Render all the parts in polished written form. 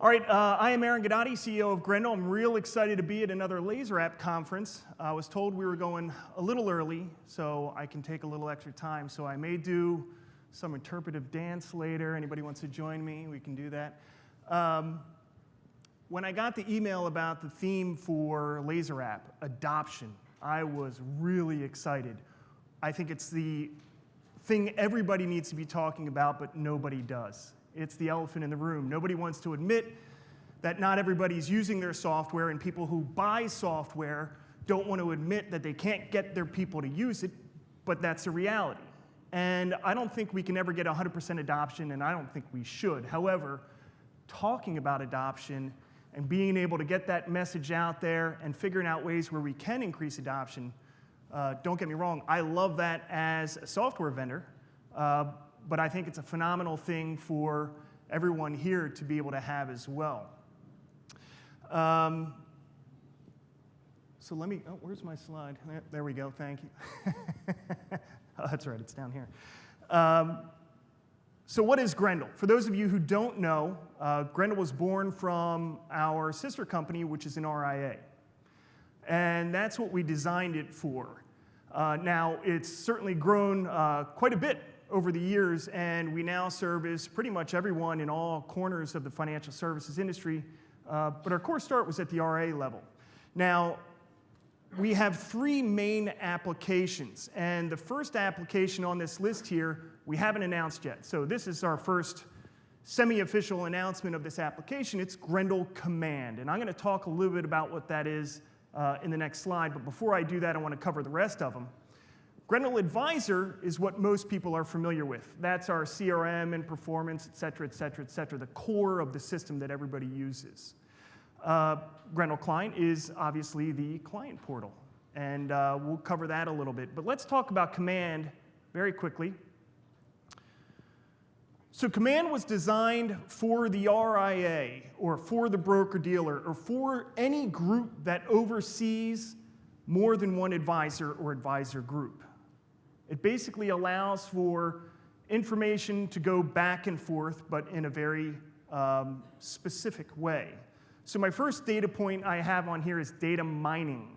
All right, I am Guidotti, CEO of Grendel. I'm real excited to be at another Laser App conference. I was told we were going a little early, so I can take a little extra time. So I may do some interpretive dance later. Anybody wants to join me, we can do that. When I got the email about the theme for Laser App, adoption, I was really excited. I think it's the thing everybody needs to be talking about, but nobody does. It's the elephant in the room. Nobody wants to admit that not everybody's using their software, and people who buy software don't want to admit that they can't get their people to use it, but that's a reality. And I don't think we can ever get 100% adoption, and I don't think we should. However, talking about adoption and being able to get that message out there and figuring out ways where we can increase adoption, don't get me wrong, I love that as a software vendor. But I think it's a phenomenal thing for everyone here to be able to have as well. So let me, oh, where's my slide? There we go, thank you. Oh, that's right, it's down here. So what is Grendel? For those of you who don't know, Grendel was born from our sister company, which is an RIA. And that's what we designed it for. Now, it's certainly grown quite a bit over the years, and we now service pretty much everyone in all corners of the financial services industry, but our core start was at the RA level. Now, we have three main applications, and the first application on this list here we haven't announced yet. So this is our first semi-official announcement of this application. It's Grendel Command, and I'm going to talk a little bit about what that is in the next slide, but before I do that, I want to cover the rest of them. Grendel Advisor is what most people are familiar with. That's our CRM and performance, et cetera, et cetera, et cetera, the core of the system that everybody uses. Grendel Client is obviously the client portal, and we'll cover that a little bit. But let's talk about Command very quickly. So Command was designed for the RIA, or for the broker-dealer, or for any group that oversees more than one advisor or advisor group. It basically allows for information to go back and forth, but in a very specific way. So my first data point I have on here is data mining.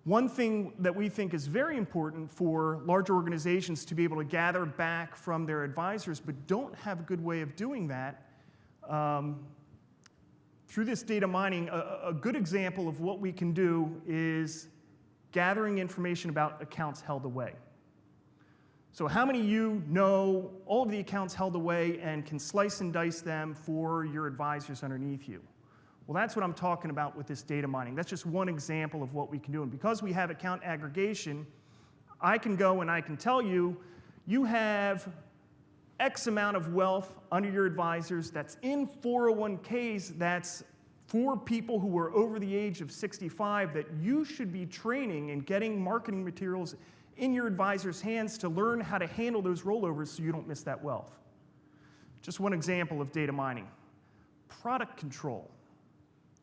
One thing that we think is very important for large organizations to be able to gather back from their advisors, but don't have a good way of doing that, through this data mining, a good example of what we can do is gathering information about accounts held away. So how many of you know all of the accounts held away and can slice and dice them for your advisors underneath you? Well, that's what I'm talking about with this data mining. That's just one example of what we can do. And because we have account aggregation, I can go and I can tell you, you have X amount of wealth under your advisors that's in 401ks, that's for people who are over the age of 65, that you should be training and getting marketing materials in your advisor's hands to learn how to handle those rollovers so you don't miss that wealth. Just one example of data mining. Product control.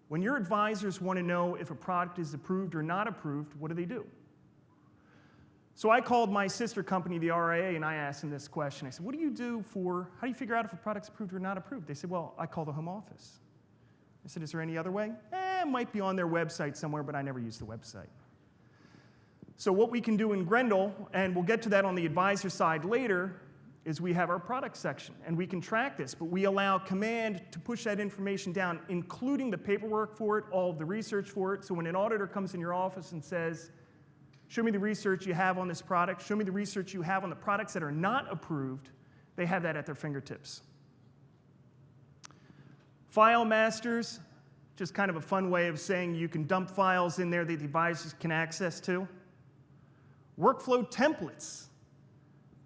When your advisors want to know if a product is approved or not approved, what do? So I called my sister company, the RIA, and I asked them this question. I said, what do you do for, how do you figure out if a product's approved or not approved? They said, well, I call the home office. I said, is there any other way? It might be on their website somewhere, but I never use the website. So what we can do in Grendel, and we'll get to that on the advisor side later, is we have our product section, and we can track this, but we allow Command to push that information down, including the paperwork for it, all of the research for it, so when an auditor comes in your office and says, show me the research you have on this product, show me the research you have on the products that are not approved, they have that at their fingertips. File masters, just kind of a fun way of saying you can dump files in there that the advisors can access to. Workflow templates.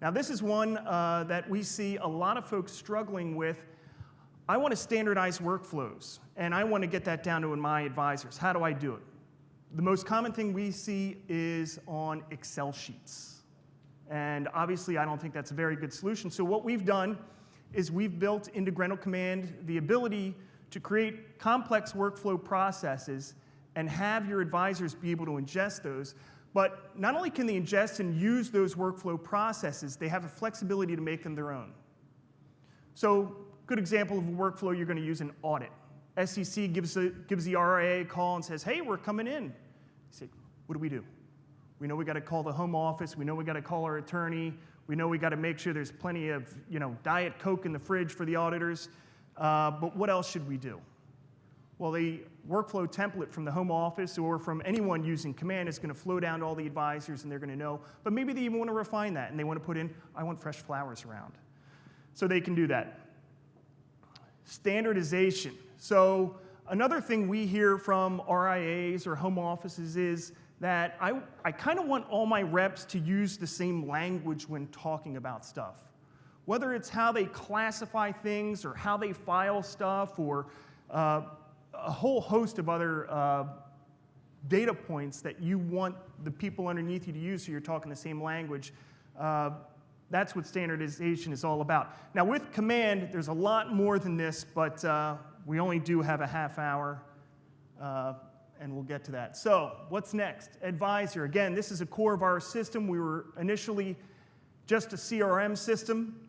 Now this is one that we see a lot of folks struggling with. I want to standardize workflows, and I want to get that down to my advisors. How do I do it? The most common thing we see is on Excel sheets. And obviously, I don't think that's a very good solution. So what we've done is we've built into Grendel Command the ability to create complex workflow processes and have your advisors be able to ingest those. But not only can they ingest and use those workflow processes, they have the flexibility to make them their own. So Good example of a workflow you're going to use in audit. SEC gives the RIA a call and says, hey, we're coming in. You say, what do? We know we got to call the home office. We know we got to call our attorney. We know we got to make sure there's plenty of Diet Coke in the fridge for the auditors. But what else should we do? Well, the workflow template from the home office or from anyone using Command is going to flow down to all the advisors, and they're going to know. But maybe they even want to refine that, and they want to put in, I want fresh flowers around. So they can do that. Standardization. So another thing we hear from RIAs or home offices is that I kind of want all my reps to use the same language when talking about stuff. Whether it's how they classify things or how they file stuff or a whole host of other data points that you want the people underneath you to use so you're talking the same language. That's what standardization is all about. Now with Command, there's a lot more than this, but we only do have a half hour, and we'll get to that. So what's next? Advisor. Again, this is a core of our system. We were initially just a CRM system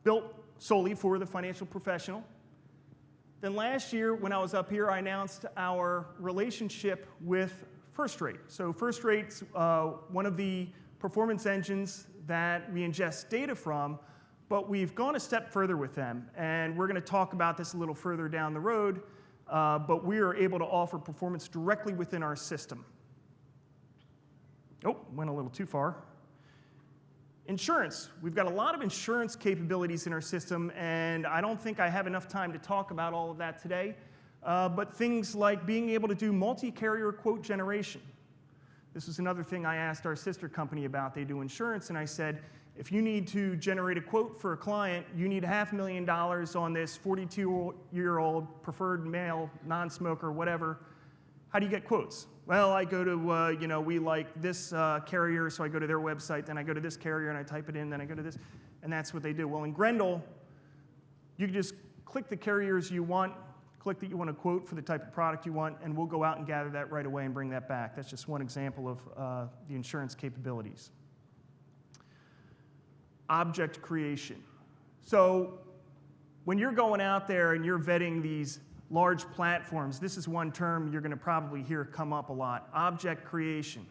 built solely for the financial professional. Then last year, when I was up here, I announced our relationship with First Rate. So First Rate's one of the performance engines that we ingest data from, but we've gone a step further with them, and we're going to talk about this a little further down the road, but we are able to offer performance directly within our system. Oh, went a little too far. Insurance. We've got a lot of insurance capabilities in our system, and I don't think I have enough time to talk about all of that today, but things like being able to do multi-carrier quote generation. This is another thing I asked our sister company about. They do insurance, and I said, if you need to generate a quote for a client, you need $500,000 on this 42-year-old preferred male, non-smoker, whatever. How do you get quotes? Well, I go to, we like this carrier, so I go to their website, then I go to this carrier and I type it in, then I go to this, and that's what they do. Well, in Grendel, you can just click the carriers you want, click that you want to quote for the type of product you want, and we'll go out and gather that right away and bring that back. That's just one example of the insurance capabilities. Object creation. So when you're going out there and you're vetting these large platforms, this is one term you're going to probably hear come up a lot, object creation.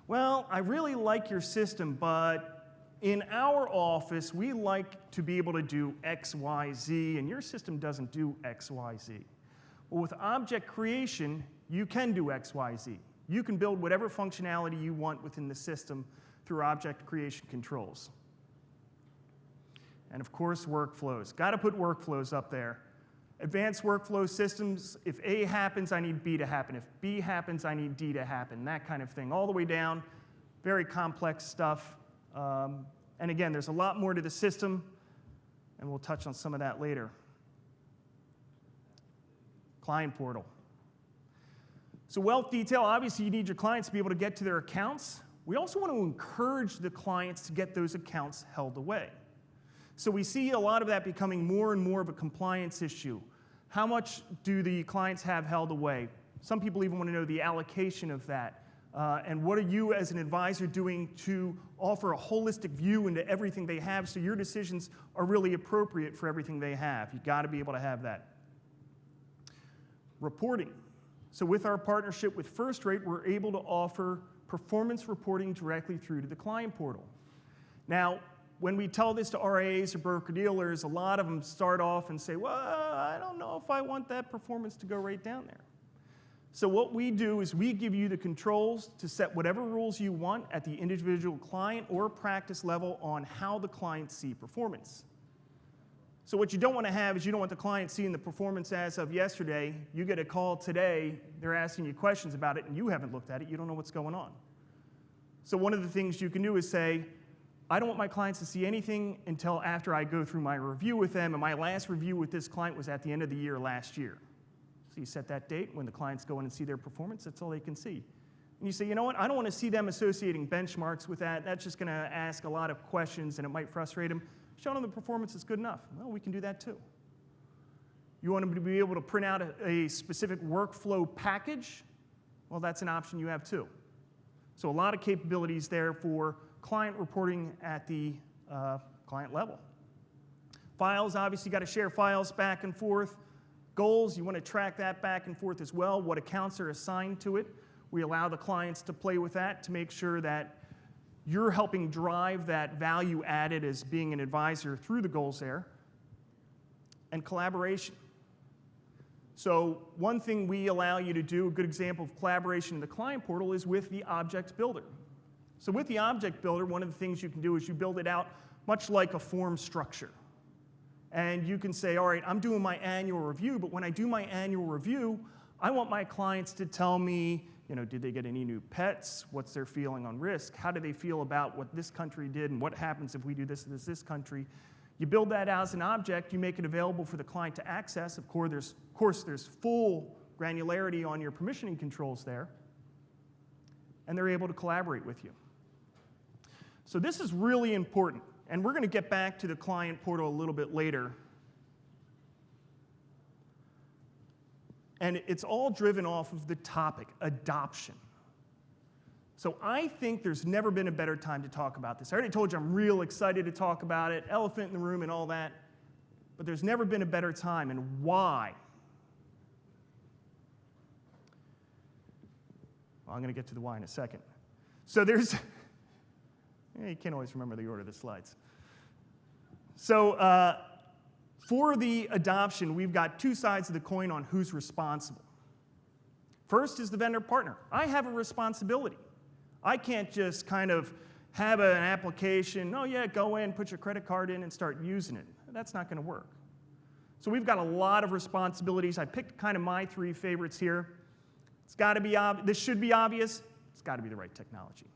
Well, I really like your system, but in our office, we like to be able to do X, Y, Z, and your system doesn't do X, Y, Z. Well, with object creation, you can do X, Y, Z. You can build whatever functionality you want within the system through object creation controls. And of course, workflows. Got to put workflows up there. Advanced workflow systems, if A happens, I need B to happen. If B happens, I need D to happen, that kind of thing. All the way down, very complex stuff. And again, there's a lot more to the system, and we'll touch on some of that later. Client portal. So wealth detail, obviously you need your clients to be able to get to their accounts. We also want to encourage the clients to get those accounts held away. So we see a lot of that becoming more and more of a compliance issue. How much do the clients have held away? Some people even want to know the allocation of that. And what are you as an advisor doing to offer a holistic view into everything they have so your decisions are really appropriate for everything they have? You've got to be able to have that. Reporting. So with our partnership with First Rate, we're able to offer performance reporting directly through to the client portal. Now, when we tell this to RIAs or broker-dealers, a lot of them start off and say, well, I don't know if I want that performance to go right down there. So what we do is we give you the controls to set whatever rules you want at the individual client or practice level on how the clients see performance. So what you don't want to have is you don't want the client seeing the performance as of yesterday. You get a call today, they're asking you questions about it, and you haven't looked at it. You don't know what's going on. So one of the things you can do is say, I don't want my clients to see anything until after I go through my review with them, and my last review with this client was at the end of the year last year. So you set that date. When the clients go in and see their performance, that's all they can see. And you say, you know what, I don't want to see them associating benchmarks with that. That's just going to ask a lot of questions, and it might frustrate them. Show them the performance is good enough. Well, we can do that too. You want them to be able to print out a specific workflow package? Well, that's an option you have too. So a lot of capabilities there for client reporting at the client level. Files, obviously, you got to share files back and forth. Goals, you want to track that back and forth as well. What accounts are assigned to it. We allow the clients to play with that to make sure that you're helping drive that value added as being an advisor through the goals there. And collaboration. So one thing we allow you to do, a good example of collaboration in the client portal, is with the object builder. So with the object builder, one of the things you can do is you build it out much like a form structure. And you can say, all right, I'm doing my annual review, but when I do my annual review, I want my clients to tell me, did they get any new pets? What's their feeling on risk? How do they feel about what this country did and what happens if we do this to this country? You build that out as an object, you make it available for the client to access. Of course, there's full granularity on your permissioning controls there, and they're able to collaborate with you. So this is really important, and we're going to get back to the client portal a little bit later. And it's all driven off of the topic, adoption. So I think there's never been a better time to talk about this. I already told you I'm real excited to talk about it, elephant in the room and all that, but there's never been a better time, and why? Well, I'm going to get to the why in a second. So there's, you can't always remember the order of the slides. So for the adoption, we've got two sides of the coin on who's responsible. First is the vendor partner. I have a responsibility. I can't just kind of have an application, oh yeah, go in, put your credit card in and start using it. That's not going to work. So we've got a lot of responsibilities. I picked kind of my three favorites here. It's got to be this should be obvious. It's got to be the right technology.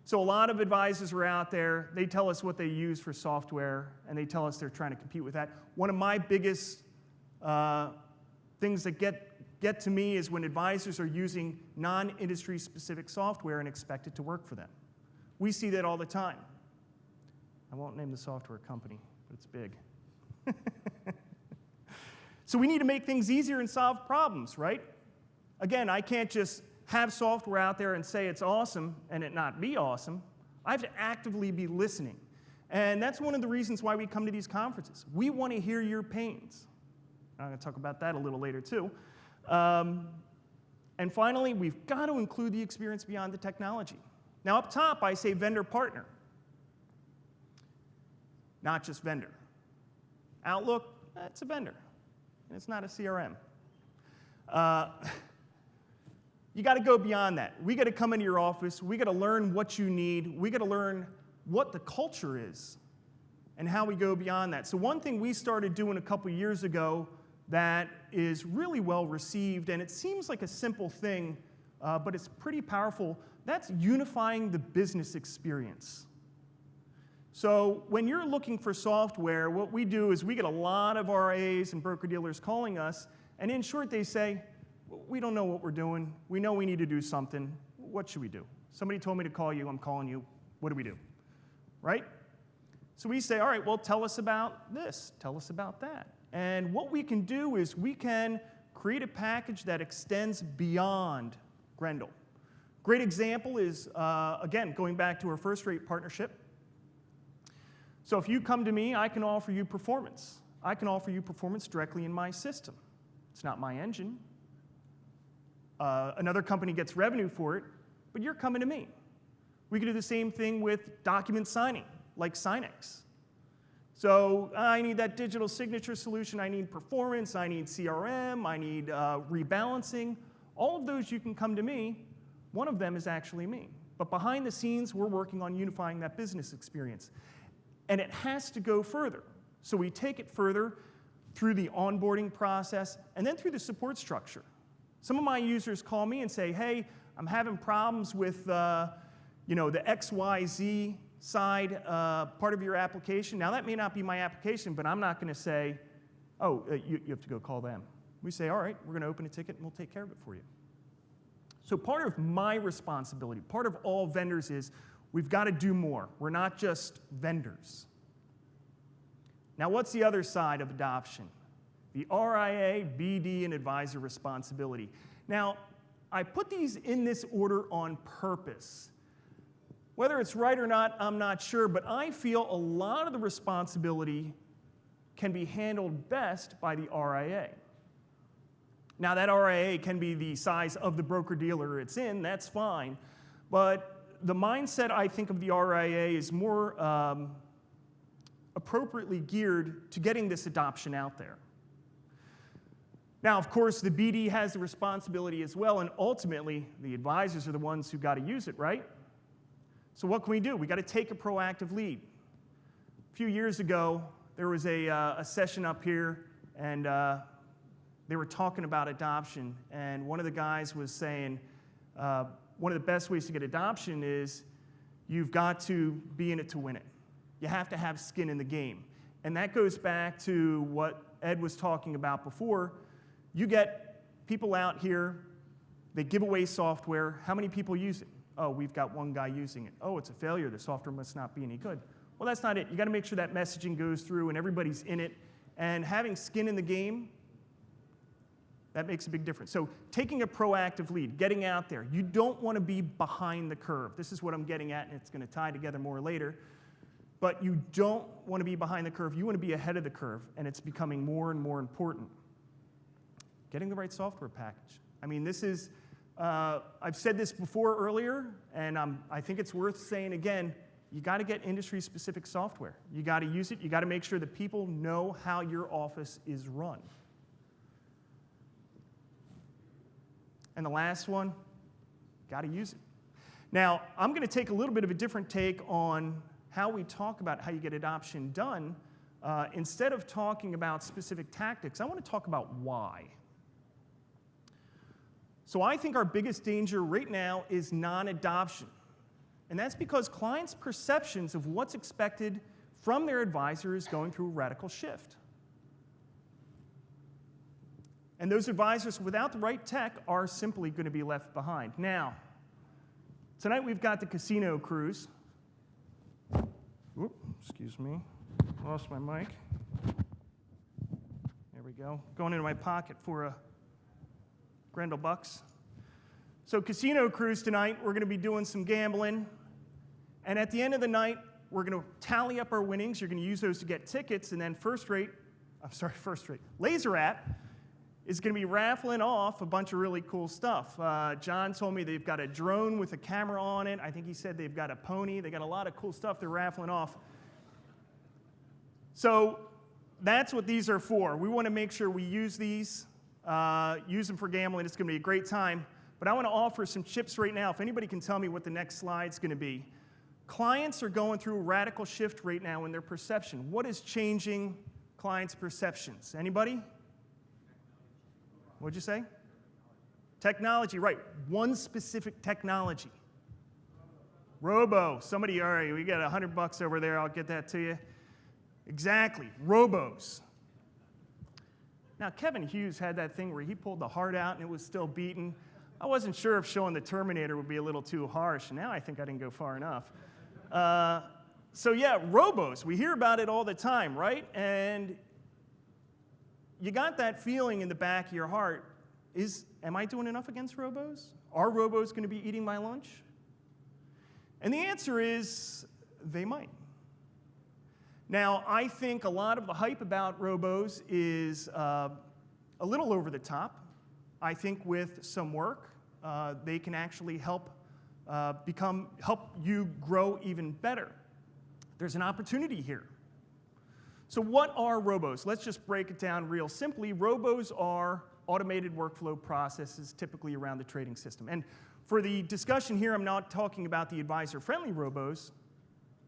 So a lot of advisors are out there. They tell us what they use for software, and they tell us they're trying to compete with that. One of my biggest things that get to me is when advisors are using non-industry specific software and expect it to work for them. We see that all the time. I won't name the software company, but it's big. So we need to make things easier and solve problems, right? Again, I can't just have software out there and say it's awesome and it not be awesome. I have to actively be listening. And that's one of the reasons why we come to these conferences. We want to hear your pains. I'm going to talk about that a little later too. And finally, we've got to include the experience beyond the technology. Now up top, I say vendor partner, not just vendor. Outlook, it's a vendor. It's not a CRM. You got to go beyond that. We got to come into your office. We got to learn what you need. We got to learn what the culture is and how we go beyond that. So one thing we started doing a couple years ago that is really well received, and it seems like a simple thing, but it's pretty powerful, that's unifying the business experience. So when you're looking for software, what we do is we get a lot of RIAs and broker-dealers calling us, and in short they say, we don't know what we're doing. We know we need to do something. What should we do? Somebody told me to call you. I'm calling you. What do we do? Right? So we say, all right, well, tell us about this. Tell us about that. And what we can do is we can create a package that extends beyond Grendel. Great example is, again, going back to our first-rate partnership. So if you come to me, I can offer you performance. I can offer you performance directly in my system. It's not my engine. Another company gets revenue for it, but you're coming to me. We can do the same thing with document signing, like Signex. So I need that digital signature solution. I need performance. I need CRM. I need rebalancing. All of those you can come to me. One of them is actually me. But behind the scenes, we're working on unifying that business experience. And it has to go further. So we take it further through the onboarding process and then through the support structure. Some of my users call me and say, hey, I'm having problems with the XYZ side part of your application. Now, that may not be my application, but I'm not going to say, oh, you have to go call them. We say, all right, we're going to open a ticket and we'll take care of it for you. So part of my responsibility, part of all vendors is we've got to do more. We're not just vendors. Now, what's the other side of adoption? The RIA, BD, and advisor responsibility. Now, I put these in this order on purpose. Whether it's right or not, I'm not sure, but I feel a lot of the responsibility can be handled best by the RIA. Now, that RIA can be the size of the broker-dealer it's in, that's fine, but the mindset, I think, of the RIA is more appropriately geared to getting this adoption out there. Now, of course, the BD has the responsibility as well, and ultimately, the advisors are the ones who got to use it, right? So what can we do? We got to take a proactive lead. A few years ago, there was a session up here, and they were talking about adoption, and one of the guys was saying, one of the best ways to get adoption is you've got to be in it to win it. You have to have skin in the game. And that goes back to what Ed was talking about before. You get people out here, they give away software. How many people use it? Oh, we've got one guy using it. Oh, it's a failure. The software must not be any good. Well, that's not it. You got to make sure that messaging goes through and everybody's in it. And having skin in the game, that makes a big difference. So taking a proactive lead, getting out there. You don't want to be behind the curve. This is what I'm getting at, and it's going to tie together more later. But you don't want to be behind the curve. You want to be ahead of the curve, and it's becoming more and more important. Getting the right software package. I mean, this is, I've said this before earlier, and I think it's worth saying again, you got to get industry-specific software. You got to use it. You got to make sure that people know how your office is run. And the last one, got to use it. Now, I'm going to take a little bit of a different take on how we talk about how you get adoption done. Instead of talking about specific tactics, I want to talk about why. So I think our biggest danger right now is non-adoption. And that's because clients' perceptions of what's expected from their advisor is going through a radical shift. And those advisors without the right tech are simply going to be left behind. Now, tonight we've got the casino cruise. Oop, excuse me, lost my mic. There we go. Going into my pocket for a Grendel bucks. So casino cruise tonight, we're going to be doing some gambling. And at the end of the night, we're going to tally up our winnings. You're going to use those to get tickets. And then Laser App is going to be raffling off a bunch of really cool stuff. John told me they've got a drone with a camera on it. I think he said they've got a pony. They got a lot of cool stuff they're raffling off. So that's what these are for. We want to make sure we use these, use them for gambling. It's going to be a great time. But I want to offer some tips right now. If anybody can tell me what the next slide's going to be. Clients are going through a radical shift right now in their perception. What is changing clients' perceptions? Anybody? What'd you say? Technology, right. One specific technology. Robo. Somebody, all right, we got $100 over there. I'll get that to you. Exactly. Robos. Now, Kevin Hughes had that thing where he pulled the heart out and it was still beating. I wasn't sure if showing the Terminator would be a little too harsh. Now I think I didn't go far enough. So yeah, robos. We hear about it all the time, right? And you got that feeling in the back of your heart, am I doing enough against robos? Are robos going to be eating my lunch? And the answer is, they might. Now, I think a lot of the hype about robos is a little over the top. I think with some work, they can actually help you grow even better. There's an opportunity here. So what are robos? Let's just break it down real simply. Robos are automated workflow processes typically around the trading system. And for the discussion here, I'm not talking about the advisor-friendly robos.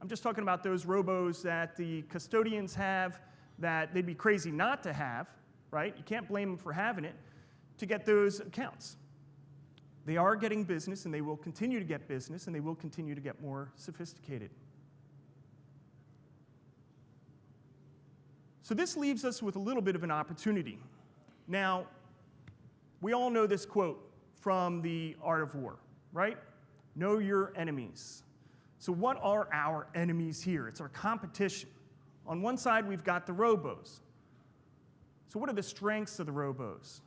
I'm just talking about those robos that the custodians have that they'd be crazy not to have, right? You can't blame them for having it, to get those accounts. They are getting business, and they will continue to get business, and they will continue to get more sophisticated. So this leaves us with a little bit of an opportunity. Now, we all know this quote from The Art of War, right? Know your enemies. So what are our enemies here? It's our competition. On one side, we've got the robos. So what are the strengths of the robos?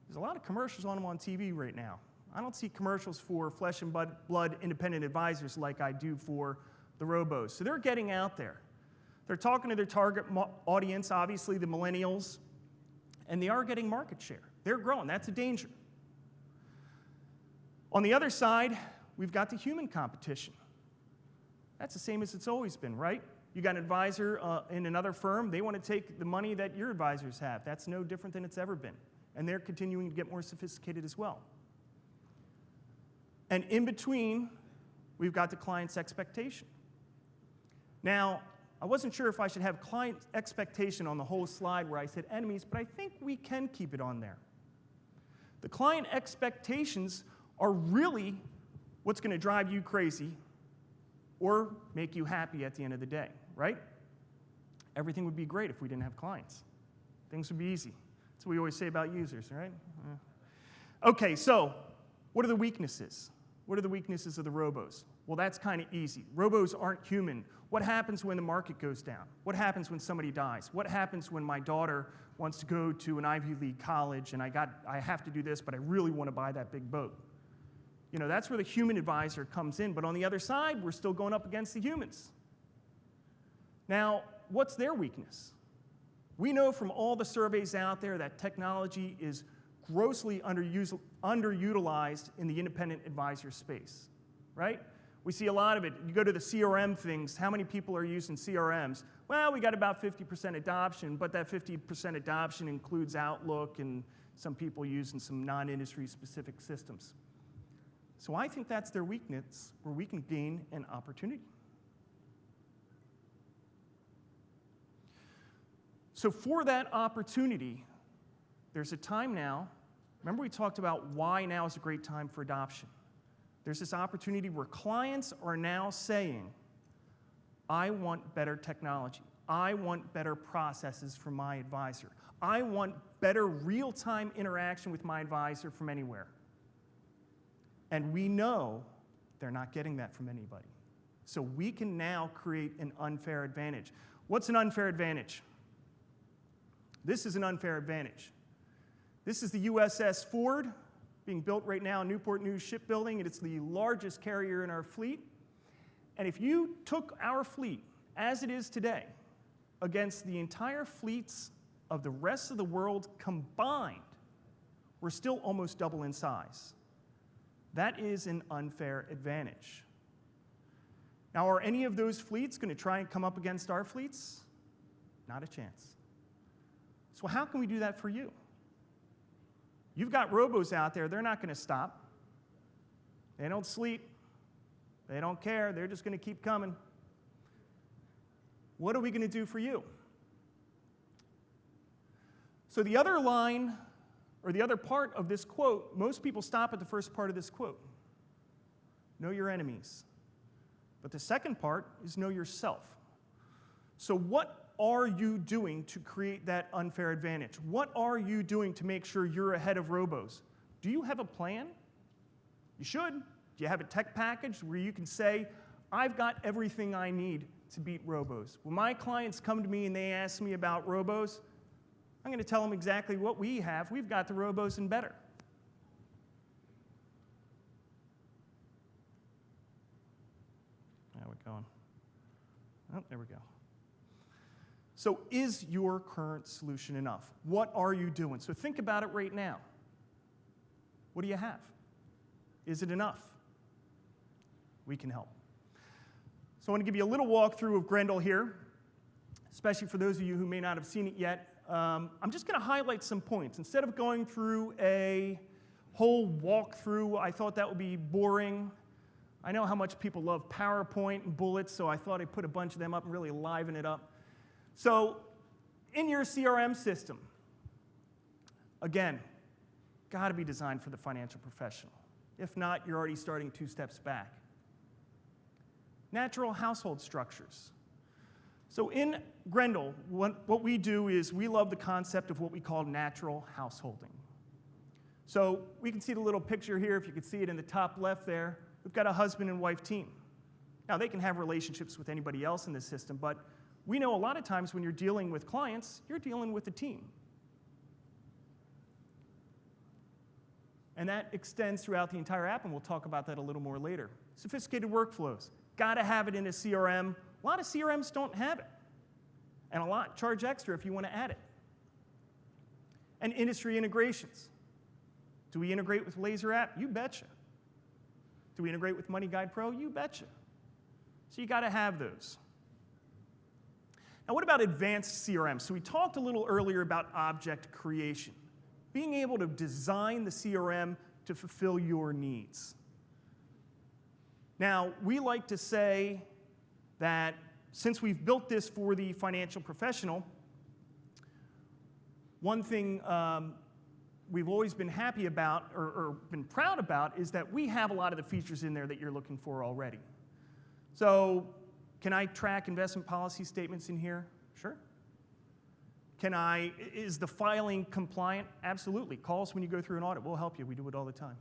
There's a lot of commercials on them on TV right now. I don't see commercials for flesh and blood independent advisors like I do for the robos. So they're getting out there. They're talking to their target audience, obviously the millennials, and they are getting market share. They're growing. That's a danger. On the other side, we've got the human competition. That's the same as it's always been, right? You got an advisor in another firm. They want to take the money that your advisors have. That's no different than it's ever been. And they're continuing to get more sophisticated as well. And in between, we've got the client's expectation. Now, I wasn't sure if I should have client expectation on the whole slide where I said enemies, but I think we can keep it on there. The client expectations are really what's going to drive you crazy or make you happy at the end of the day, right? Everything would be great if we didn't have clients. Things would be easy. That's what we always say about users, right? Okay, so what are the weaknesses? What are the weaknesses of the robos? Well, that's kind of easy. Robos aren't human. What happens when the market goes down? What happens when somebody dies? What happens when my daughter wants to go to an Ivy League college and I have to do this, but I really want to buy that big boat? You know, that's where the human advisor comes in. But on the other side, we're still going up against the humans. Now, what's their weakness? We know from all the surveys out there that technology is grossly underutilized in the independent advisor space, right? We see a lot of it. You go to the CRM things, how many people are using CRMs? Well, we got about 50% adoption, but that 50% adoption includes Outlook and some people using some non-industry specific systems. So I think that's their weakness where we can gain an opportunity. So for that opportunity, there's a time now. Remember we talked about why now is a great time for adoption. There's this opportunity where clients are now saying, I want better technology. I want better processes from my advisor. I want better real-time interaction with my advisor from anywhere. And we know they're not getting that from anybody. So we can now create an unfair advantage. What's an unfair advantage? This is an unfair advantage. This is the USS Ford being built right now in Newport News Shipbuilding, and it's the largest carrier in our fleet. And if you took our fleet as it is today against the entire fleets of the rest of the world combined, we're still almost double in size. That is an unfair advantage. Now, are any of those fleets going to try and come up against our fleets? Not a chance. So how can we do that for you? You've got robos out there. They're not going to stop. They don't sleep. They don't care. They're just going to keep coming. What are we going to do for you? So the other line, or the other part of this quote, most people stop at the first part of this quote. Know your enemies. But the second part is know yourself. So what are you doing to create that unfair advantage? What are you doing to make sure you're ahead of robos? Do you have a plan? You should. Do you have a tech package where you can say, I've got everything I need to beat robos? When my clients come to me and they ask me about robos, I'm going to tell them exactly what we have. We've got the robos and better. Now we're going. Oh, there we go. So is your current solution enough? What are you doing? So think about it right now. What do you have? Is it enough? We can help. So I want to give you a little walkthrough of Grendel here, especially for those of you who may not have seen it yet. I'm just going to highlight some points. Instead of going through a whole walkthrough, I thought that would be boring. I know how much people love PowerPoint and bullets, so I thought I'd put a bunch of them up and really liven it up. So in your CRM system, again, got to be designed for the financial professional. If not, you're already starting 2 steps back. Natural household structures. So in Grendel, what we do is we love the concept of what we call natural householding. So we can see the little picture here, if you can see it in the top left there. We've got a husband and wife team. Now, they can have relationships with anybody else in the system, but we know a lot of times when you're dealing with clients, you're dealing with a team. And that extends throughout the entire app, and we'll talk about that a little more later. Sophisticated workflows. Got to have it in a CRM. A lot of CRMs don't have it. And a lot charge extra if you want to add it. And industry integrations. Do we integrate with Laser App? You betcha. Do we integrate with Money Guide Pro? You betcha. So you got to have those. Now what about advanced CRM? So we talked a little earlier about object creation. Being able to design the CRM to fulfill your needs. Now, we like to say that since we've built this for the financial professional, one thing we've always been happy about or been proud about is that we have a lot of the features in there that you're looking for already. So, can I track investment policy statements in here? Sure. Is the filing compliant? Absolutely. Call us when you go through an audit. We'll help you. We do it all the time.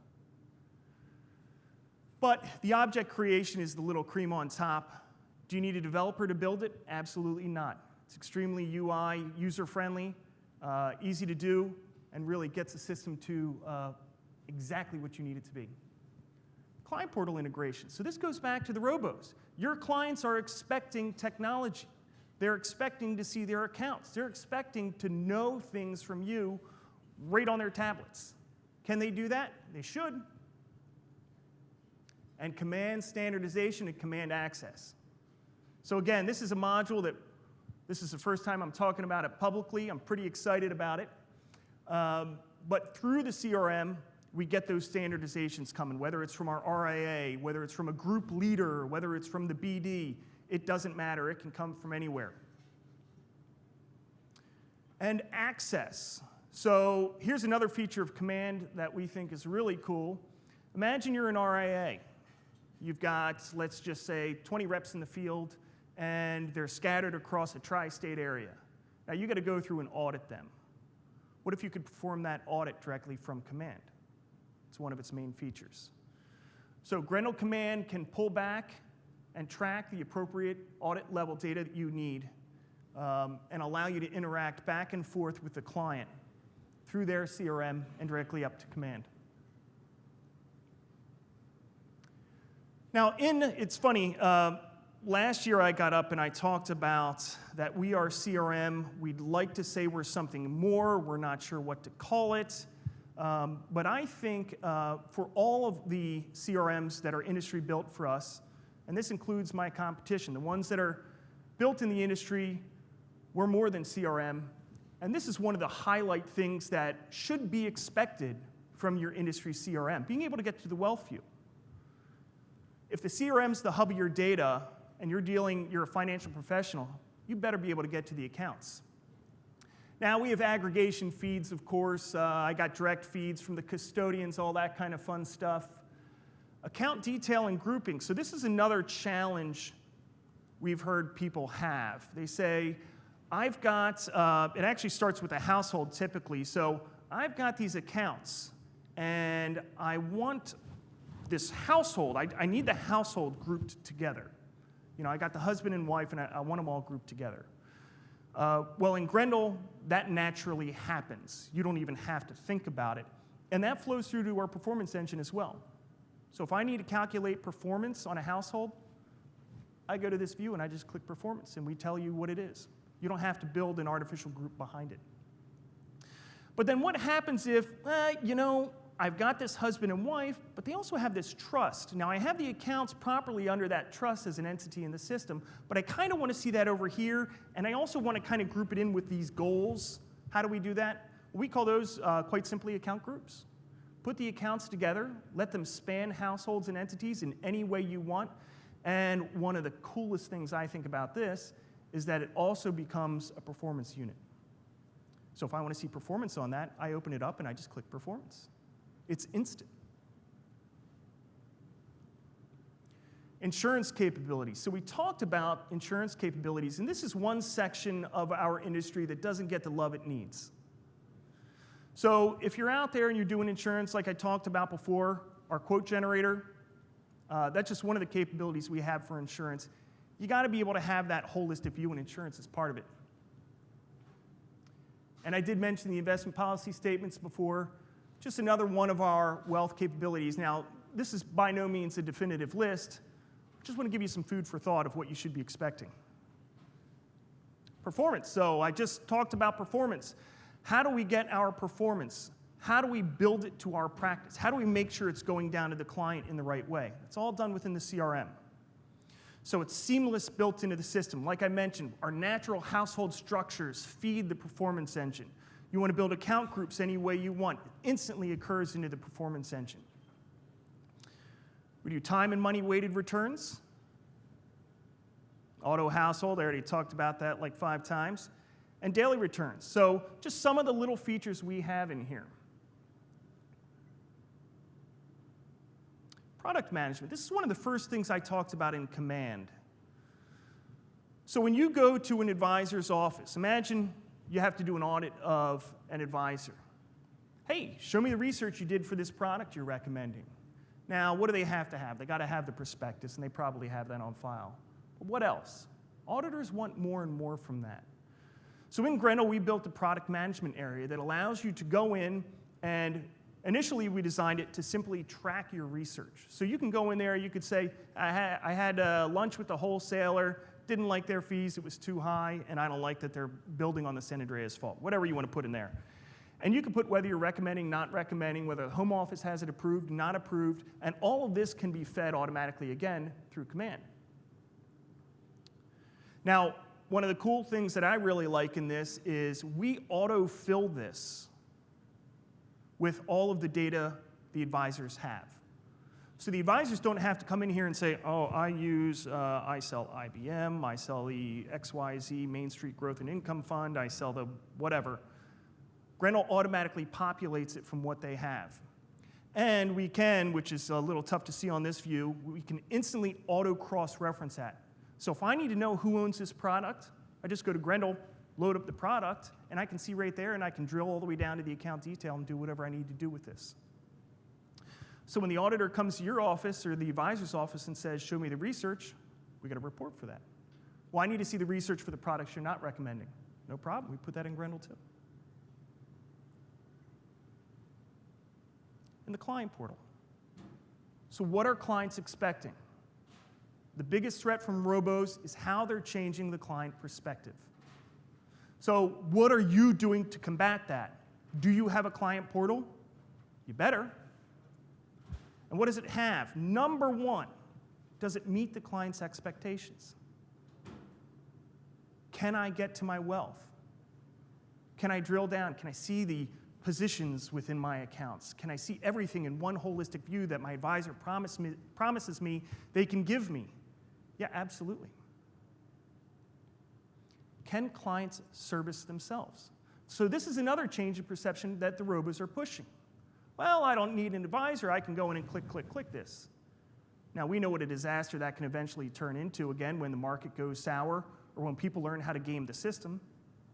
But the object creation is the little cream on top. Do you need a developer to build it? Absolutely not. It's extremely UI, user-friendly, easy to do, and really gets the system to exactly what you need it to be. Client portal integration. So this goes back to the robos. Your clients are expecting technology. They're expecting to see their accounts. They're expecting to know things from you right on their tablets. Can they do that? They should. And command standardization and command access. So again, this is a module that, this is the first time I'm talking about it publicly. I'm pretty excited about it. But through the CRM, we get those standardizations coming, whether it's from our RIA, whether it's from a group leader, whether it's from the BD. It doesn't matter. It can come from anywhere. And access. So here's another feature of command that we think is really cool. Imagine you're an RIA. You've got, let's just say, 20 reps in the field, and they're scattered across a tri-state area. Now you got to go through and audit them. What if you could perform that audit directly from command? It's one of its main features. So Grendel command can pull back and track the appropriate audit level data that you need and allow you to interact back and forth with the client through their CRM and directly up to command. Now, it's funny, last year I got up and I talked about that we are CRM. We'd like to say we're something more. We're not sure what to call it. But I think for all of the CRMs that are industry built for us, and this includes my competition, the ones that are built in the industry, we're more than CRM. And this is one of the highlight things that should be expected from your industry CRM, being able to get to the wealth view. If the CRM's the hub of your data and you're a financial professional, you better be able to get to the accounts. Now, we have aggregation feeds, of course. I got direct feeds from the custodians, all that kind of fun stuff. Account detail and grouping. So this is another challenge we've heard people have. They say, I've got, it actually starts with a household typically. So I've got these accounts, and I want this household, I need the household grouped together. You know, I got the husband and wife, and I want them all grouped together. Well, in Grendel, that naturally happens. You don't even have to think about it. And that flows through to our performance engine as well. So if I need to calculate performance on a household, I go to this view and I just click performance, and we tell you what it is. You don't have to build an artificial group behind it. But then what happens if, you know, I've got this husband and wife, but they also have this trust. Now, I have the accounts properly under that trust as an entity in the system, but I kind of want to see that over here, and I also want to kind of group it in with these goals. How do we do that? We call those, quite simply, account groups. Put the accounts together, let them span households and entities in any way you want, and one of the coolest things I think about this is that it also becomes a performance unit. So if I want to see performance on that, I open it up and I just click performance. It's instant. Insurance capabilities. So we talked about insurance capabilities, and this is one section of our industry that doesn't get the love it needs. So if you're out there and you're doing insurance like I talked about before, our quote generator, that's just one of the capabilities we have for insurance. You got to be able to have that holistic view, and insurance is part of it. And I did mention the investment policy statements before. Just another one of our wealth capabilities. Now, this is by no means a definitive list. I just want to give you some food for thought of what you should be expecting. Performance. So I just talked about performance. How do we get our performance? How do we build it to our practice? How do we make sure it's going down to the client in the right way? It's all done within the CRM. So it's seamless, built into the system. Like I mentioned, our natural household structures feed the performance engine. You want to build account groups any way you want. It instantly occurs into the performance engine. We do time and money weighted returns. Auto household, I already talked about that like 5 times. And daily returns. So just some of the little features we have in here. Product management. This is one of the first things I talked about in Command. So when you go to an advisor's office, imagine you have to do an audit of an advisor. Hey, show me the research you did for this product you're recommending. Now, what do they have to have? They got to have the prospectus, and they probably have that on file. But what else? Auditors want more and more from that. So in Grendel, we built a product management area that allows you to go in, and initially we designed it to simply track your research. So you can go in there, you could say, I had lunch with the wholesaler, didn't like their fees, it was too high, and I don't like that they're building on the San Andreas fault, whatever you want to put in there. And you can put whether you're recommending, not recommending, whether the home office has it approved, not approved, and all of this can be fed automatically again through Command. Now, one of the cool things that I really like in this is we auto-fill this with all of the data the advisors have. So the advisors don't have to come in here and say, oh, I sell IBM, I sell the XYZ Main Street Growth and Income Fund, I sell the whatever. Grendel automatically populates it from what they have. And we can, which is a little tough to see on this view, we can instantly auto-cross-reference that. So if I need to know who owns this product, I just go to Grendel, load up the product, and I can see right there, and I can drill all the way down to the account detail and do whatever I need to do with this. So when the auditor comes to your office or the advisor's office and says, show me the research, we got a report for that. Well, I need to see the research for the products you're not recommending. No problem, we put that in Grendel too. And the client portal. So what are clients expecting? The biggest threat from robos is how they're changing the client perspective. So what are you doing to combat that? Do you have a client portal? You better. And what does it have? Number one, does it meet the client's expectations? Can I get to my wealth? Can I drill down? Can I see the positions within my accounts? Can I see everything in one holistic view that my advisor promises me they can give me? Yeah, absolutely. Can clients service themselves? So this is another change in perception that the robos are pushing. Well, I don't need an advisor. I can go in and click, click, click this. Now, we know what a disaster that can eventually turn into, again, when the market goes sour or when people learn how to game the system.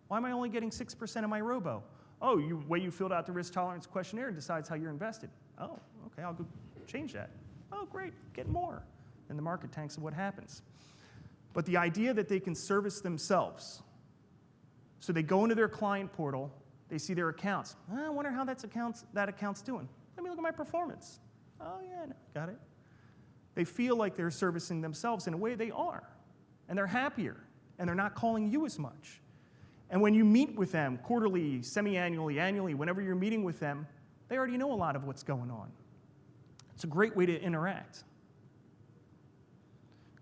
Why am I only getting 6% of my robo? Oh, way you filled out the risk tolerance questionnaire decides how you're invested. Oh, okay, I'll go change that. Oh, great, get more. And the market tanks, and what happens? But the idea that they can service themselves, so they go into their client portal, they see their accounts. I wonder how that account's doing. Let me look at my performance. Oh, yeah, no, got it. They feel like they're servicing themselves in a way they are, and they're happier, and they're not calling you as much. And when you meet with them quarterly, semi-annually, annually, whenever you're meeting with them, they already know a lot of what's going on. It's a great way to interact.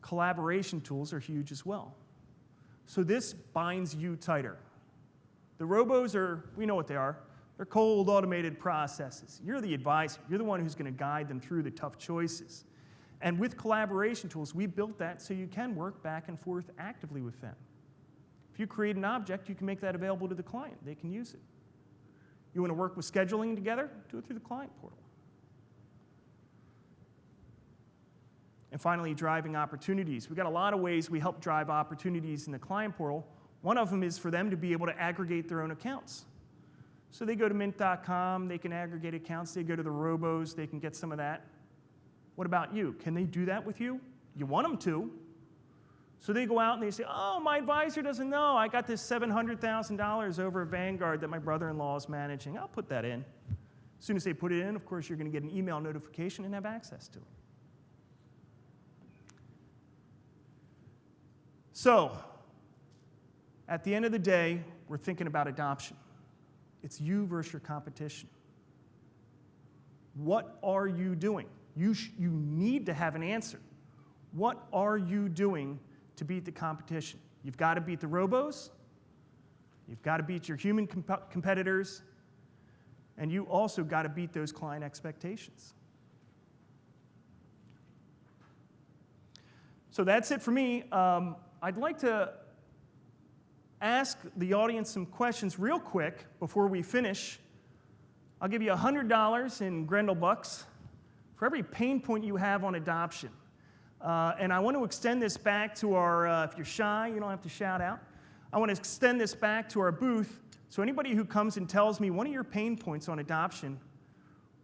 Collaboration tools are huge as well. So this binds you tighter. The robos are, we know what they are. They're cold, automated processes. You're the advisor. You're the one who's going to guide them through the tough choices. And with collaboration tools, we built that so you can work back and forth actively with them. If you create an object, you can make that available to the client. They can use it. You want to work with scheduling together? Do it through the client portal. And finally, driving opportunities. We've got a lot of ways we help drive opportunities in the client portal. One of them is for them to be able to aggregate their own accounts. So they go to mint.com, they can aggregate accounts, they go to the robos, they can get some of that. What about you? Can they do that with you? You want them to. So they go out and they say, oh, my advisor doesn't know. I got this $700,000 over at Vanguard that my brother-in-law is managing. I'll put that in. As soon as they put it in, of course, you're going to get an email notification and have access to it. So, at the end of the day, we're thinking about adoption. It's you versus your competition. What are you doing? You need to have an answer. What are you doing to beat the competition? You've got to beat the robos. You've got to beat your human competitors. And you also got to beat those client expectations. So that's it for me. I'd like to ask the audience some questions real quick before we finish. I'll give you $100 in Grendel bucks for every pain point you have on adoption. And I want to extend this back to our, if you're shy, you don't have to shout out. I want to extend this back to our booth. So anybody who comes and tells me one of your pain points on adoption,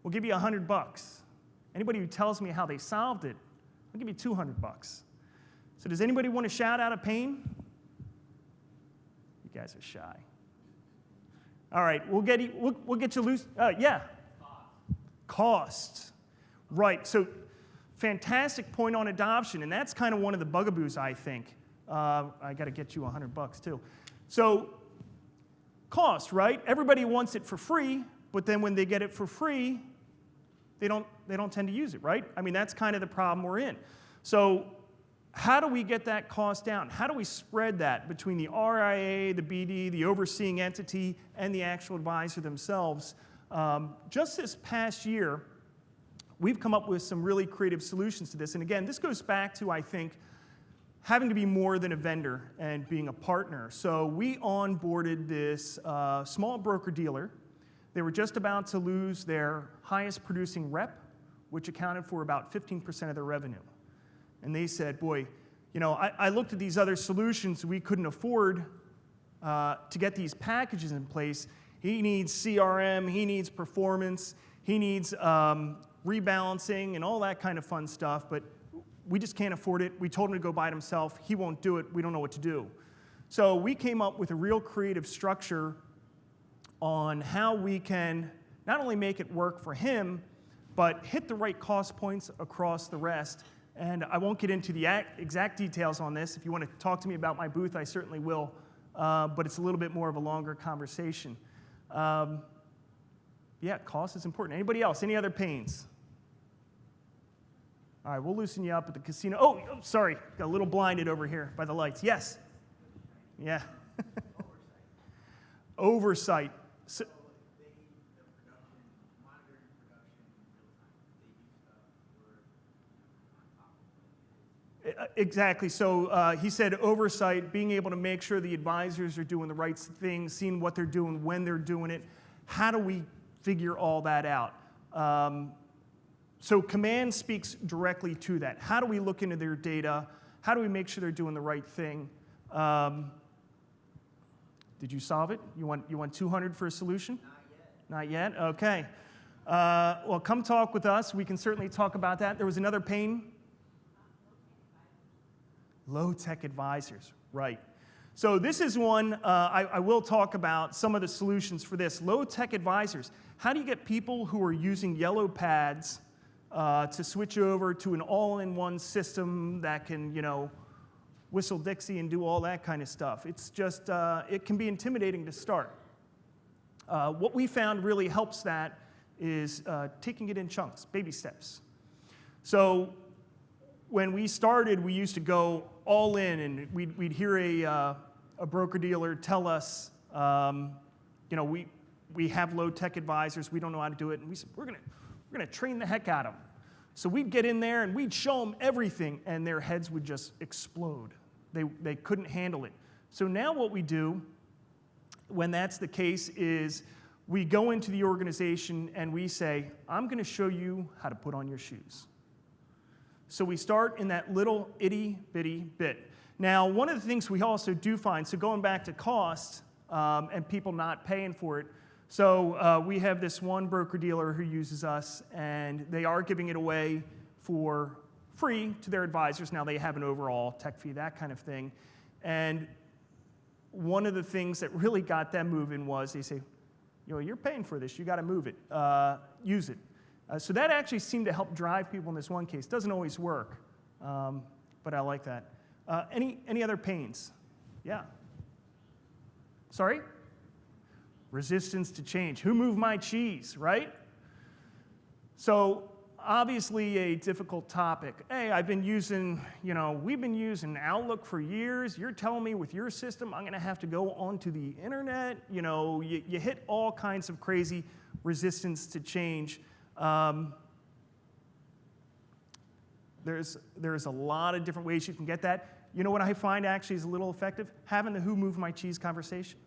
we'll give you $100. Anybody who tells me how they solved it, I'll give you $200. So does anybody want to shout out a pain? You guys are shy. All right, we'll get you loose. Yeah. Cost. Right. So fantastic point on adoption, and that's kind of one of the bugaboos, I think. I got to get you $100 too. So cost, right? Everybody wants it for free, but then when they get it for free, they don't tend to use it, right? I mean, that's kind of the problem we're in. So how do we get that cost down? How do we spread that between the RIA, the BD, the overseeing entity, and the actual advisor themselves? Just this past year, we've come up with some really creative solutions to this. And again, this goes back to, I think, having to be more than a vendor and being a partner. So we onboarded this small broker-dealer. They were just about to lose their highest producing rep, which accounted for about 15% of their revenue. And they said, boy, you know, I looked at these other solutions. We couldn't afford to get these packages in place. He needs CRM, he needs performance, he needs rebalancing and all that kind of fun stuff, but we just can't afford it. We told him to go buy it himself. He won't do it. We don't know what to do. So we came up with a real creative structure on how we can not only make it work for him, but hit the right cost points across the rest. And I won't get into the exact details on this. If you want to talk to me about my booth, I certainly will. But it's a little bit more of a longer conversation. Yeah, cost is important. Anybody else? Any other pains? All right, we'll loosen you up at the casino. Oh, sorry. Got a little blinded over here by the lights. Yes? Yeah. Oversight. So, exactly. So he said oversight, being able to make sure the advisors are doing the right things, seeing what they're doing, when they're doing it. How do we figure all that out? So command speaks directly to that. How do we look into their data? How do we make sure they're doing the right thing? Did you solve it? You want 200 for a solution? Not yet. Not yet? Okay. Well, come talk with us. We can certainly talk about that. There was another pain. Low-tech advisors, right. So this is one, I will talk about some of the solutions for this. Low-tech advisors. How do you get people who are using yellow pads to switch over to an all-in-one system that can, you know, whistle Dixie and do all that kind of stuff? It's just, it can be intimidating to start. What we found really helps that is taking it in chunks, baby steps. So when we started, we used to go all in, and we'd hear a broker-dealer tell us, you know, we have low-tech advisors, we don't know how to do it, and we said, we're gonna train the heck out of them. So we'd get in there, and we'd show them everything, and their heads would just explode. They couldn't handle it. So now what we do, when that's the case, is we go into the organization, and we say, I'm gonna show you how to put on your shoes. So we start in that little itty-bitty bit. Now, one of the things we also do find, so going back to cost and people not paying for it, so we have this one broker-dealer who uses us, and they are giving it away for free to their advisors. Now, they have an overall tech fee, that kind of thing. And one of the things that really got them moving was they say, you're paying for this. You got to move it, use it. So that actually seemed to help drive people in this one case. Doesn't always work, but I like that. Any other pains? Yeah. Sorry? Resistance to change. Who moved my cheese, right? So obviously a difficult topic. Hey, we've been using Outlook for years. You're telling me with your system I'm going to have to go onto the internet. You hit all kinds of crazy resistance to change. There's a lot of different ways you can get that. You know what I find actually is a little effective? Having the who moved my cheese conversation.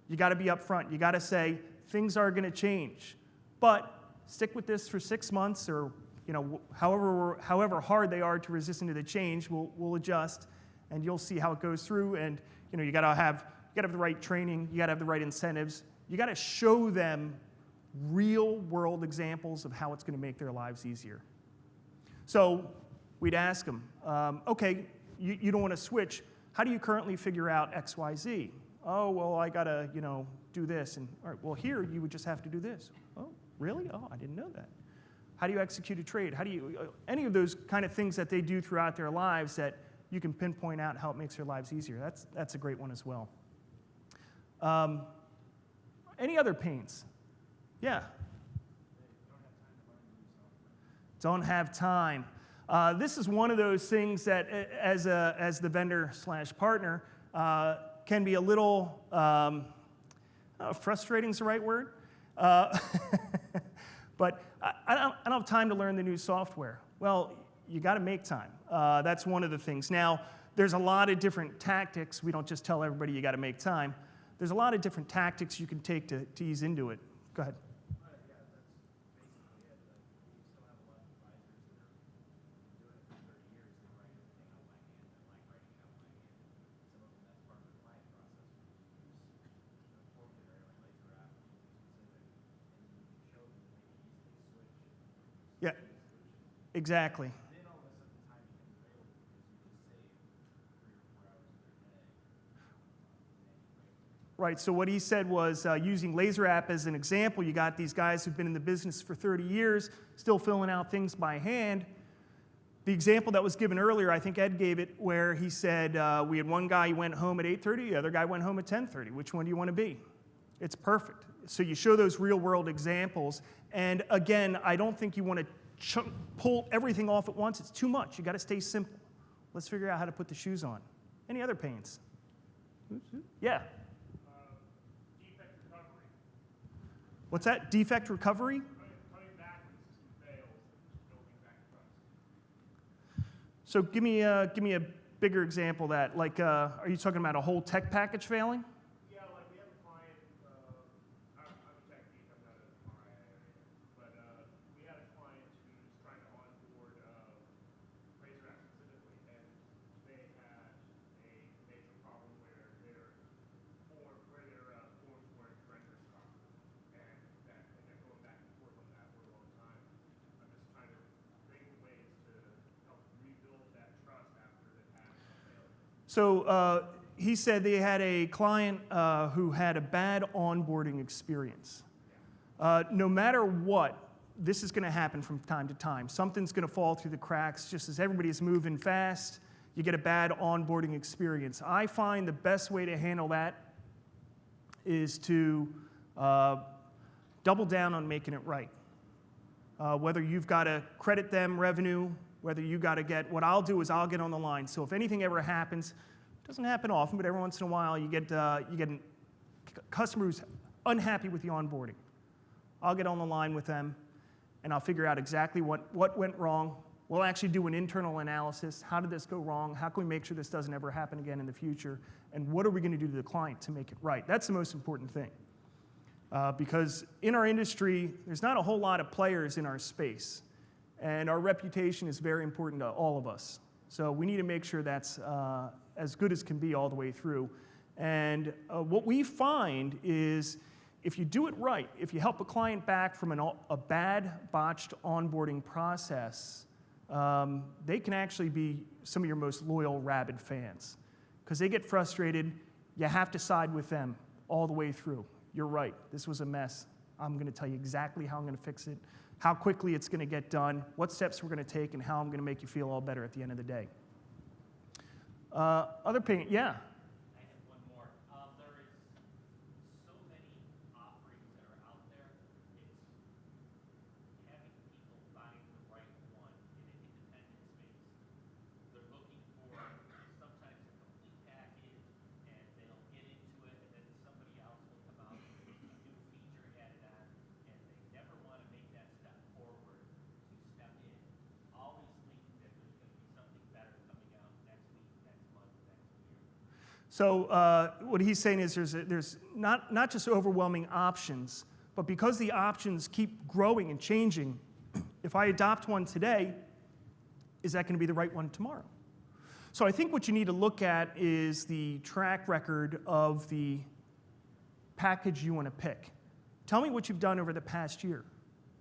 You got to be upfront. You got to say things are going to change, but stick with this for 6 months, or however hard they are to resisting to the change. We'll adjust, and you'll see how it goes through. And you got to have the right training. You got to have the right incentives. You got to show them real world examples of how it's going to make their lives easier. So we'd ask them, okay, you don't want to switch. How do you currently figure out X, Y, Z? Oh, well, I got to, do this. And all right, well, here you would just have to do this. Oh, really? Oh, I didn't know that. How do you execute a trade? How do you, any of those kind of things that they do throughout their lives that you can pinpoint out how it makes their lives easier. That's a great one as well. Any other pains? Yeah. Don't have time. This is one of those things that, as the vendor/partner, can be a little frustrating is the right word. But I don't have time to learn the new software. Well, you got to make time. That's one of the things. Now, there's a lot of different tactics. We don't just tell everybody you got to make time. There's a lot of different tactics you can take to ease into it. Go ahead. Yeah, exactly. Right, so what he said was using Laser App as an example, you got these guys who've been in the business for 30 years, still filling out things by hand. The example that was given earlier, I think Ed gave it, where he said we had one guy who went home at 8:30, the other guy went home at 10:30. Which one do you want to be? It's perfect. So you show those real world examples, and again, I don't think you want to pull everything off at once. It's too much. You got to stay simple. Let's figure out how to put the shoes on. Any other pains? Yeah. Defect recovery. What's that? Defect recovery? Coming back when the system fails and building back trust. So give me a bigger example of that. Like, are you talking about a whole tech package failing? Yeah, like we have a client, I'm a tech geek, I'm not an RIA area, but we had a client who's trying to onboard Laser App specifically, and they had a major problem where their forms weren't rendered properly, and they're going back and forth on that for a long time. I'm just trying to think of ways to help rebuild that trust after they've had a failure. So he said they had a client who had a bad onboarding experience. No matter what, this is going to happen from time to time. Something's going to fall through the cracks. Just as everybody's moving fast, you get a bad onboarding experience. I find the best way to handle that is to double down on making it right. Whether you've got to credit them revenue, whether you got to get, what I'll do is I'll get on the line. So if anything ever happens, it doesn't happen often, but every once in a while you get a customer who's unhappy with the onboarding. I'll get on the line with them, and I'll figure out exactly what went wrong. We'll actually do an internal analysis. How did this go wrong? How can we make sure this doesn't ever happen again in the future? And what are we going to do to the client to make it right? That's the most important thing. Because in our industry, there's not a whole lot of players in our space. And our reputation is very important to all of us. So we need to make sure that's as good as can be all the way through. And what we find is if you do it right, if you help a client back from a bad, botched onboarding process, they can actually be some of your most loyal, rabid fans. Because they get frustrated, you have to side with them all the way through. you're right, this was a mess. I'm going to tell you exactly how I'm going to fix it, how quickly it's going to get done, what steps we're going to take, and how I'm going to make you feel all better at the end of the day. Other pain, yeah? I have one more. There is so many offerings that are out there. It's having people find the right one in an independent space. They're looking for sometimes a complete package, and they'll get into it, and then somebody else will come out with a new feature added on, and they never want to make that step forward to step in. Always thinking that there's going to be something better coming out next week, next month, next year. So what he's saying is there's not just overwhelming options, but because the options keep growing and changing, if I adopt one today, is that going to be the right one tomorrow? So I think what you need to look at is the track record of the package you want to pick. Tell me what you've done over the past year,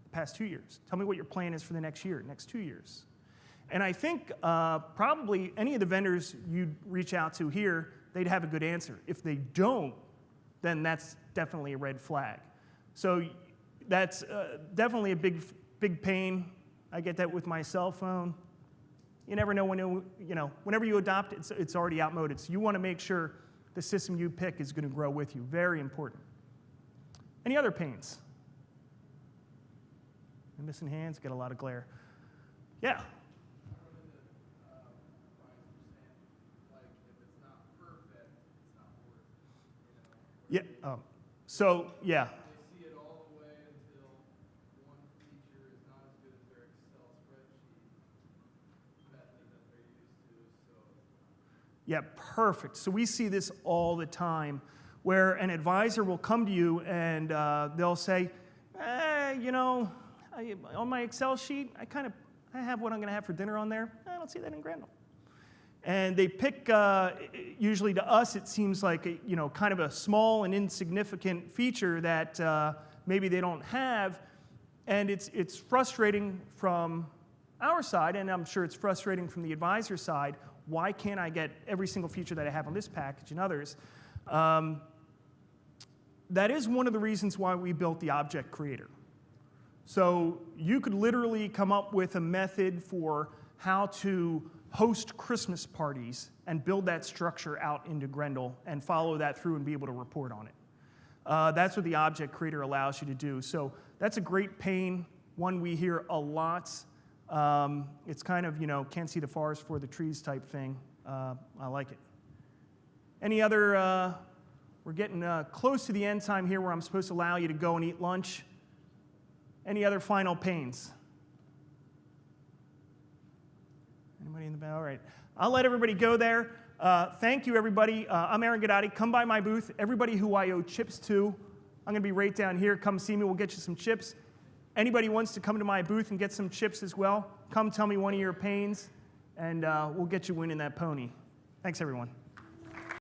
the past 2 years. Tell me what your plan is for the next year, next 2 years. And I think probably any of the vendors you'd reach out to here, they'd have a good answer. If they don't, then that's definitely a red flag. So that's definitely a big pain. I get that with my cell phone. You never know when whenever you adopt, it's already outmoded. So you want to make sure the system you pick is going to grow with you. Very important. Any other pains? I'm missing hands. Get a lot of glare. Yeah. Yeah. So yeah. They see it all the way until one feature is not as good as their Excel spreadsheet method that they're used to. So Yeah, perfect. So we see this all the time where an advisor will come to you and they'll say, on my Excel sheet, I have what I'm going to have for dinner on there. I don't see that in Grendel. And they pick, usually to us, it seems like kind of a small and insignificant feature that maybe they don't have, and it's frustrating from our side, and I'm sure it's frustrating from the advisor side. Why can't I get every single feature that I have on this package and others? That is one of the reasons why we built the object creator. So you could literally come up with a method for how to host Christmas parties and build that structure out into Grendel and follow that through and be able to report on it. That's what the object creator allows you to do. So that's a great pain, one we hear a lot. It's kind of, can't see the forest for the trees type thing. I like it. Any other, we're getting close to the end time here where I'm supposed to allow you to go and eat lunch. Any other final pains? Anybody in the back? All right. I'll let everybody go there. Thank you, everybody. I'm Aaron Guidotti. Come by my booth. Everybody who I owe chips to, I'm going to be right down here. Come see me. We'll get you some chips. Anybody wants to come to my booth and get some chips as well, come tell me one of your pains, and we'll get you winning that pony. Thanks, everyone.